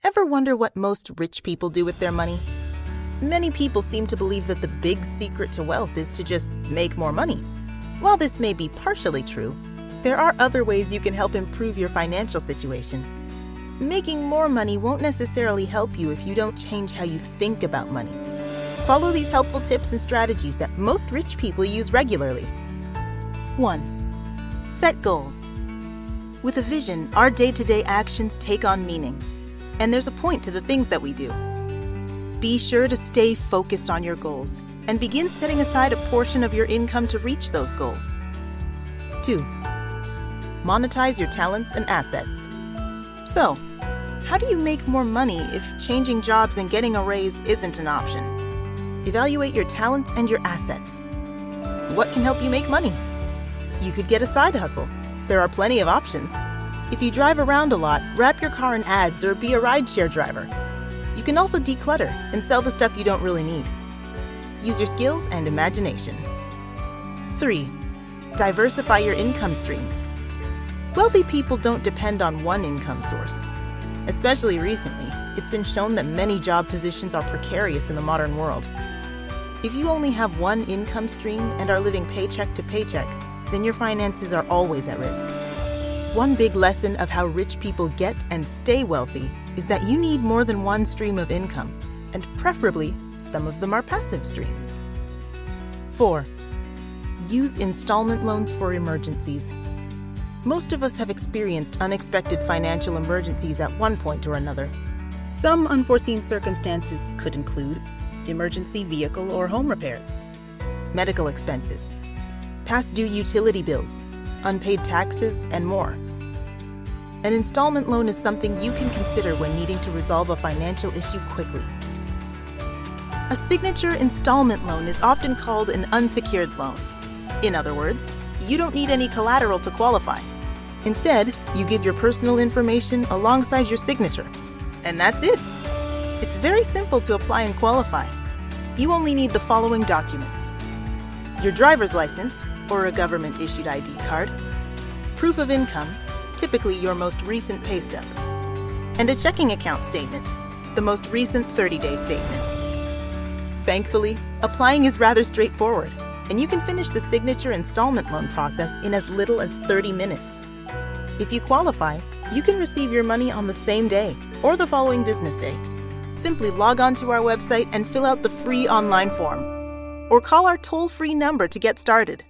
Ever wonder what most rich people do with their money? Many people seem to believe that the big secret to wealth is to just make more money. While this may be partially true, there are other ways you can help improve your financial situation. Making more money won't necessarily help you if you don't change how you think about money. Follow these helpful tips and strategies that most rich people use regularly. 1. Set goals. With a vision, our day-to-day actions take on meaning, and there's a point to the things that we do. Be sure to stay focused on your goals and begin setting aside a portion of your income to reach those goals. 2. Monetize your talents and assets. So, how do you make more money if changing jobs and getting a raise isn't an option? Evaluate your talents and your assets. What can help you make money? You could get a side hustle. There are plenty of options. If you drive around a lot, wrap your car in ads or be a rideshare driver. You can also declutter and sell the stuff you don't really need. Use your skills and imagination. 3. Diversify your income streams. Wealthy people don't depend on one income source. Especially recently, it's been shown that many job positions are precarious in the modern world. If you only have one income stream and are living paycheck to paycheck, then your finances are always at risk. One big lesson of how rich people get and stay wealthy is that you need more than one stream of income, and preferably, some of them are passive streams. 4. Use installment loans for emergencies. Most of us have experienced unexpected financial emergencies at one point or another. Some unforeseen circumstances could include emergency vehicle or home repairs, medical expenses, past due utility bills, unpaid taxes, and more. An installment loan is something you can consider when needing to resolve a financial issue quickly. A signature installment loan is often called an unsecured loan. In other words, you don't need any collateral to qualify. Instead, you give your personal information alongside your signature. And that's it. It's very simple to apply and qualify. You only need the following documents: your driver's license, or a government-issued ID card, proof of income, typically your most recent pay stub, and a checking account statement, the most recent 30-day statement. Thankfully, applying is rather straightforward, and you can finish the signature installment loan process in as little as 30 minutes. If you qualify, you can receive your money on the same day or the following business day. Simply log on to our website and fill out the free online form, or call our toll-free number to get started.